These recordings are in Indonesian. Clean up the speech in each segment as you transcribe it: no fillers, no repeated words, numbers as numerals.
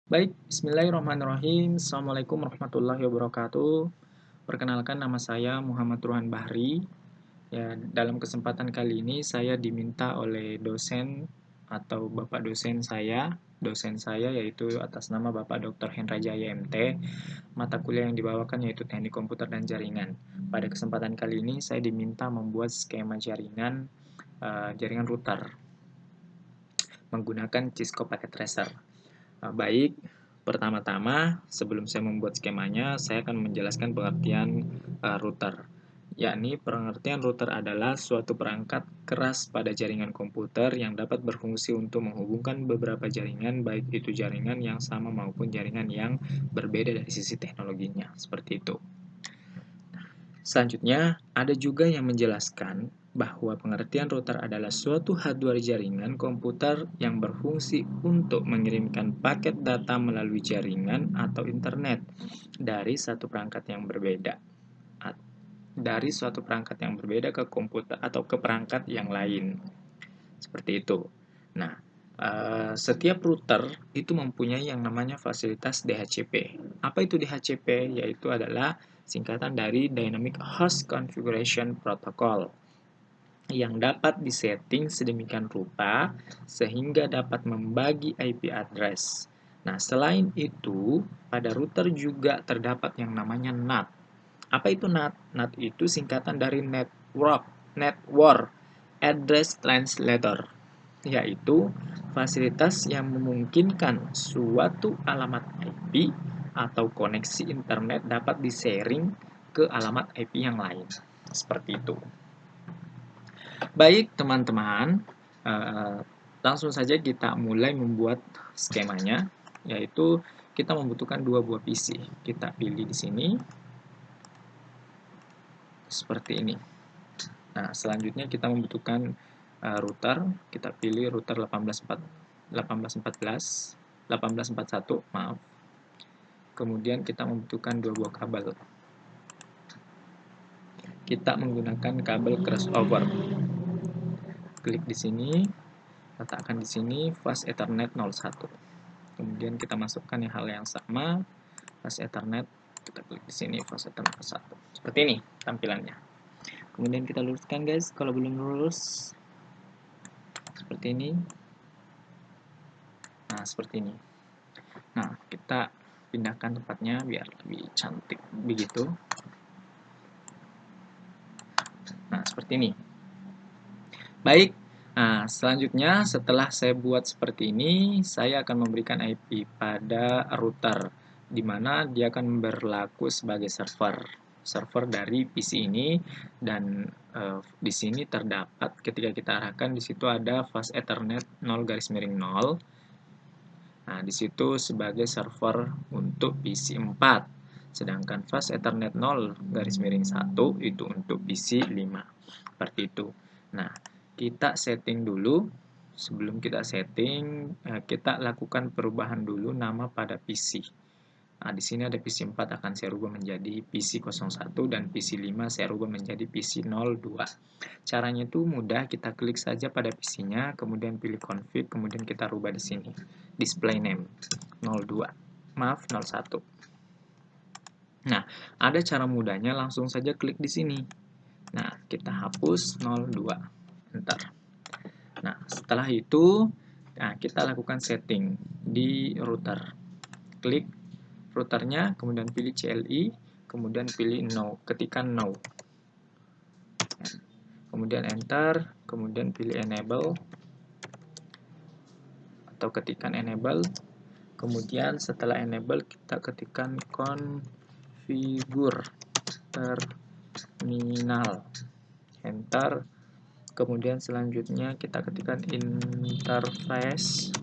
Baik, bismillahirrahmanirrahim. Assalamualaikum warahmatullahi wabarakatuh. Perkenalkan, nama saya Muhammad Ruhan Bahri. Ya, dalam kesempatan kali ini saya diminta oleh dosen atau bapak dosen saya yaitu atas nama Bapak Dr. Hendra Jaya MT. Mata kuliah yang dibawakan yaitu Teknik Komputer dan Jaringan. Pada kesempatan kali ini saya diminta membuat skema jaringan router menggunakan Cisco Packet Tracer. Baik, pertama-tama sebelum saya membuat skemanya, saya akan menjelaskan pengertian router. Yakni pengertian router adalah suatu perangkat keras pada jaringan komputer yang dapat berfungsi untuk menghubungkan beberapa jaringan, baik itu jaringan yang sama maupun jaringan yang berbeda dari sisi teknologinya. Seperti itu. Selanjutnya, ada juga yang menjelaskan bahwa pengertian router adalah suatu hardware jaringan komputer yang berfungsi untuk mengirimkan paket data melalui jaringan atau internet dari satu perangkat yang berbeda ke komputer atau ke perangkat yang lain. Seperti itu. Nah, setiap router itu mempunyai yang namanya fasilitas DHCP. Apa itu DHCP? Yaitu adalah singkatan dari Dynamic Host Configuration Protocol yang dapat disetting sedemikian rupa sehingga dapat membagi IP address. Nah, selain itu, pada router juga terdapat yang namanya NAT. Apa itu NAT? NAT itu singkatan dari Network Address Translator, yaitu fasilitas yang memungkinkan suatu alamat IP atau koneksi internet dapat di-sharing ke alamat IP yang lain. Seperti itu. Baik, teman-teman, langsung saja kita mulai membuat skemanya, yaitu kita membutuhkan dua buah PC. Kita pilih di sini, seperti ini. Nah, selanjutnya kita membutuhkan router. Kita pilih router 1841, maaf. Kemudian kita membutuhkan dua buah kabel. Kita menggunakan kabel crossover. Klik di sini, letakkan di sini fast Ethernet 01. Kemudian kita masukkan hal yang sama, fast Ethernet, kita klik di sini fast Ethernet 1. Seperti ini tampilannya. Kemudian kita luruskan, guys, kalau belum lurus. Seperti ini. Nah, seperti ini. Nah, kita pindahkan tempatnya biar lebih cantik begitu. Nah, seperti ini. Baik, nah selanjutnya setelah saya buat seperti ini, saya akan memberikan IP pada router, di mana dia akan berlaku sebagai server dari PC ini, dan di sini terdapat ketika kita arahkan di situ ada fast Ethernet 0/0. Nah, di situ sebagai server untuk PC 4. Sedangkan fast Ethernet 0/1 itu untuk PC 5. Seperti itu. Nah, kita setting dulu. Sebelum kita setting, kita lakukan perubahan dulu nama pada PC. Nah, di sini ada PC 4 akan saya rubah menjadi PC 01 dan PC 5 saya rubah menjadi PC 02. Caranya itu mudah, kita klik saja pada PC-nya, kemudian pilih config, kemudian kita rubah di sini. Display name 02. Maaf, 01. Nah, ada cara mudahnya, langsung saja klik di sini. Nah, kita hapus 02. Enter. Nah, setelah itu, kita lakukan setting di router. Klik routernya, kemudian pilih CLI, kemudian pilih no, ketikkan no. Kemudian enter, kemudian pilih enable, atau ketikkan enable. Kemudian setelah enable, kita ketikkan configure terminal. Enter. Kemudian selanjutnya kita ketikkan interface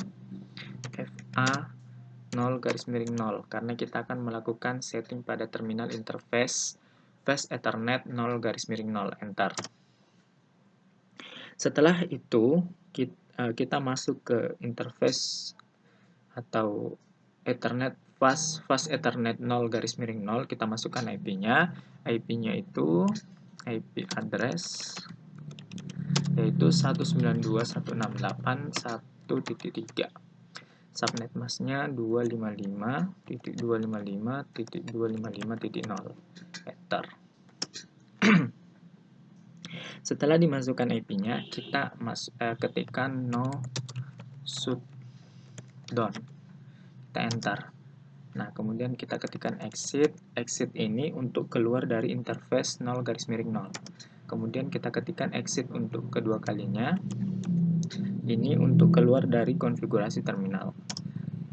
FA 0/0 karena kita akan melakukan setting pada terminal interface fast Ethernet 0/0. Enter. Setelah itu kita masuk ke interface atau Ethernet fast Ethernet 0/0, kita masukkan IP-nya. IP-nya itu IP address yaitu 192.168.1.3. subnet masknya 255.255.255.0. Enter. Setelah dimasukkan IP-nya, kita ketikkan no shutdown. Kita enter. Nah, kemudian kita ketikkan exit. Exit ini untuk keluar dari interface 0 garis miring 0. Kemudian kita ketikkan exit untuk kedua kalinya. Ini untuk keluar dari konfigurasi terminal.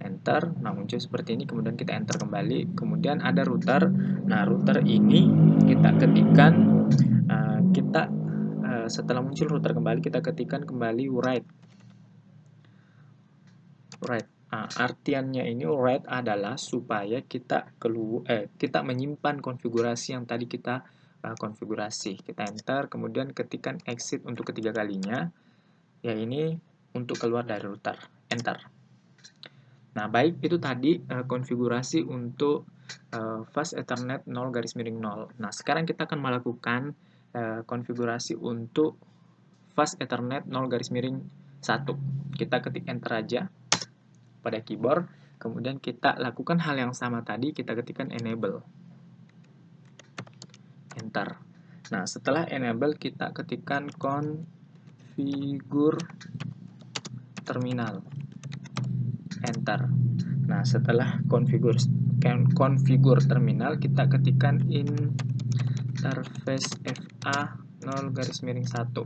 Enter. Nah, muncul seperti ini. Kemudian kita enter kembali. Kemudian ada router. Nah, router ini kita ketikkan setelah muncul router kembali, kita ketikkan kembali write. Nah, artiannya ini write adalah supaya kita menyimpan konfigurasi yang tadi kita konfigurasi. Kita enter, kemudian ketikkan exit untuk ketiga kalinya. Ya, ini untuk keluar dari router. Enter. Nah, baik, itu tadi konfigurasi untuk fast Ethernet 0 garis miring 0. Nah, sekarang kita akan melakukan konfigurasi untuk fast Ethernet 0 garis miring 1. Kita ketik enter aja pada keyboard, kemudian kita lakukan hal yang sama tadi, kita ketikkan enable. Enter. Nah, setelah enable, kita ketikkan configure terminal. Enter. Nah, setelah configure terminal, kita ketikkan interface FA 0 garis miring 1.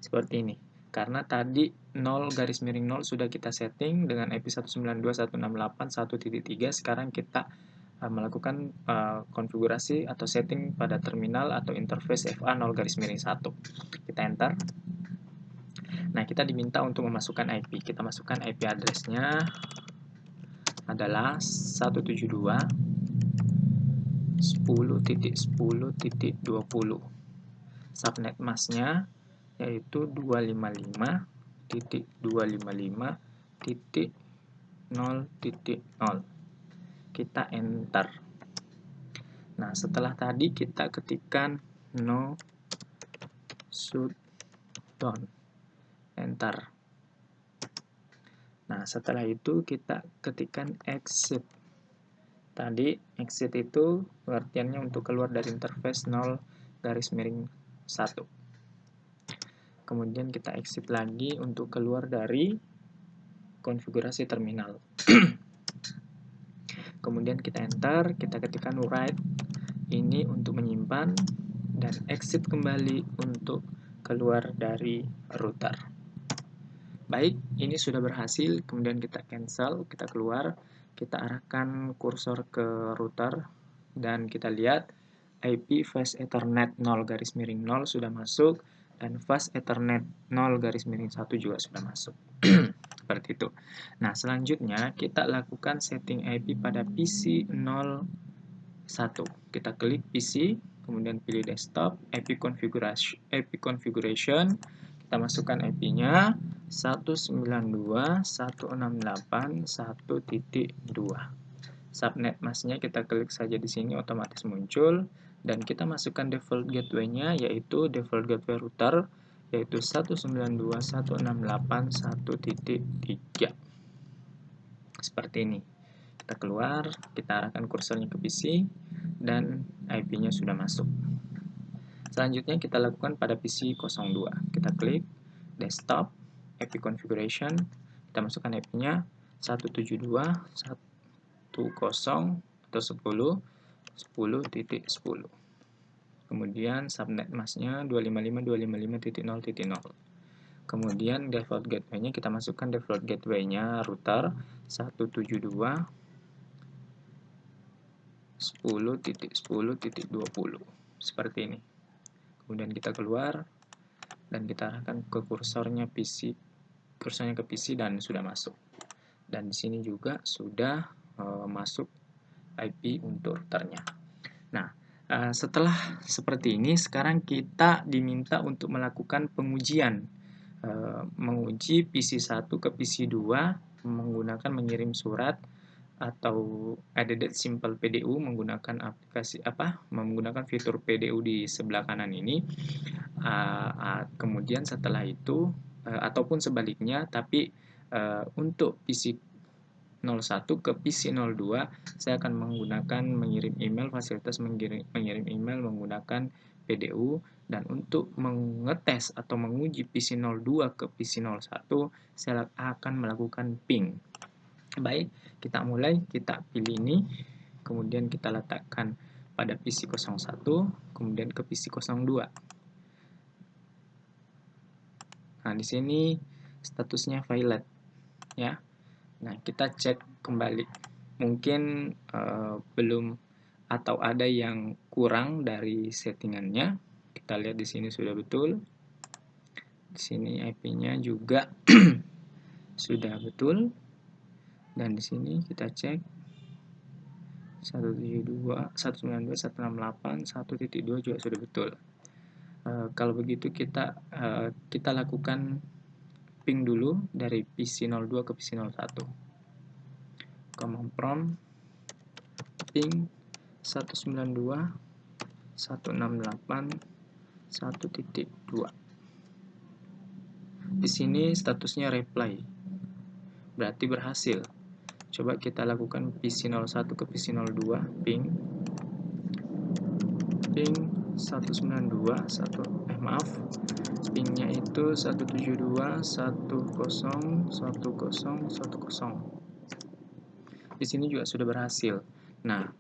Seperti ini. Karena tadi 0 garis miring 0 sudah kita setting dengan IP 192.168.1.3. Sekarang kita melakukan konfigurasi atau setting pada terminal atau interface FA 0 garis miring 1. Kita enter. Nah, kita diminta untuk memasukkan IP. Kita masukkan IP address-nya adalah 172.10.10.20. Subnet masknya yaitu 255.255.0.0. Kita enter. Nah, setelah tadi kita ketikkan no shutdown. Enter. Nah, setelah itu kita ketikkan exit. Tadi exit itu pengertiannya untuk keluar dari interface 0 garis miring 1. Kemudian kita exit lagi untuk keluar dari konfigurasi terminal. Kemudian kita enter, kita ketikkan write. Ini untuk menyimpan, dan exit kembali untuk keluar dari router. Baik, ini sudah berhasil. Kemudian kita cancel, kita keluar, kita arahkan kursor ke router, dan kita lihat IP fast Ethernet 0 garis miring 0 sudah masuk, dan fast Ethernet 0 garis miring 1 juga sudah masuk. Seperti itu. Nah, selanjutnya kita lakukan setting IP pada PC 01. Kita klik PC, kemudian pilih desktop, IP configuration, kita masukkan IP-nya 192.168.1.2. Subnet masknya kita klik saja di sini, otomatis muncul, dan kita masukkan default gateway-nya, yaitu default gateway router, yaitu 192.168.1.3. Seperti ini. Kita keluar, kita arahkan kursornya ke PC, dan IP-nya sudah masuk. Selanjutnya kita lakukan pada PC 02. Kita klik desktop, IP configuration, kita masukkan IP-nya 172.1.0 atau 10.10.10. Kemudian subnet masknya 255.255.0.0. Kemudian default gateway-nya kita masukkan default gateway-nya router 172.10.10.20. Seperti ini. Kemudian kita keluar dan kita arahkan ke kursornya ke PC, dan sudah masuk. Dan di sini juga sudah masuk IP untuk routernya. Nah, setelah seperti ini, sekarang kita diminta untuk melakukan pengujian, menguji PC1 ke PC2 menggunakan mengirim surat atau added simple PDU menggunakan menggunakan fitur PDU di sebelah kanan ini. Kemudian setelah itu ataupun sebaliknya, tapi untuk PC 01 ke PC 02, saya akan menggunakan mengirim email, fasilitas mengirim email menggunakan PDU, dan untuk mengetes atau menguji PC 02 ke PC 01, saya akan melakukan ping. Baik, kita mulai, kita pilih ini, kemudian kita letakkan pada PC 01, kemudian ke PC 02. Nah, di sini statusnya violet, ya. Nah, kita cek kembali. Mungkin belum atau ada yang kurang dari settingannya. Kita lihat di sini sudah betul. Di sini IP-nya juga sudah betul. Dan di sini kita cek 192.168.1.2 juga sudah betul. Kalau begitu kita lakukan ping dulu dari PC 02 ke PC 01. Command prompt ping 192.168.1.2. Di sini statusnya reply, berarti berhasil. Coba kita lakukan PC 01 ke PC 02, ping 192, pingnya itu 172.1.0.1.0.1.0. Di sini juga sudah berhasil. Nah,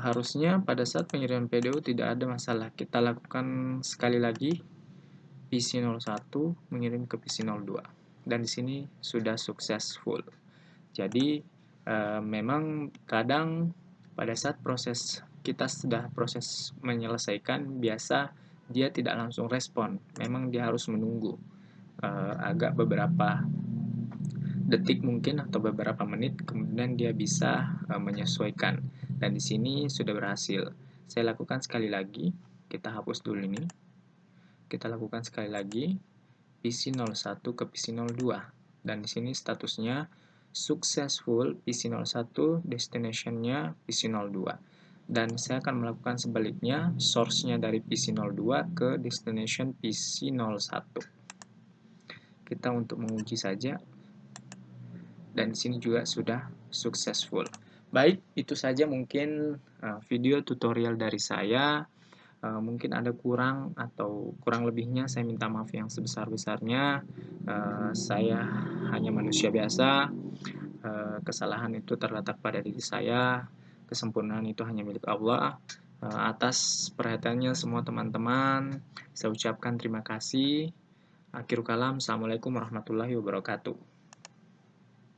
harusnya pada saat pengiriman PDU tidak ada masalah. Kita lakukan sekali lagi PC 01 mengirim ke PC 02. Dan di sini sudah successful. Jadi, memang kadang pada saat kita sudah proses menyelesaikan, biasa dia tidak langsung respon. Memang dia harus menunggu agak beberapa detik mungkin atau beberapa menit, kemudian dia bisa menyesuaikan. Dan di sini sudah berhasil. Saya lakukan sekali lagi. Kita hapus dulu ini. Kita lakukan sekali lagi PC 01 ke PC 02. Dan di sini statusnya successful PC 01, destination-nya PC 02. Dan saya akan melakukan sebaliknya, source-nya dari PC 02 ke destination PC 01. Kita untuk menguji saja. Dan di sini juga sudah successful. Baik, itu saja mungkin video tutorial dari saya. Mungkin ada kurang atau kurang lebihnya, saya minta maaf yang sebesar-besarnya. Saya hanya manusia biasa. Kesalahan itu terletak pada diri saya. Kesempurnaan itu hanya milik Allah. Atas perhatiannya semua teman-teman, saya ucapkan terima kasih. Akhirul kalam, Assalamualaikum warahmatullahi wabarakatuh.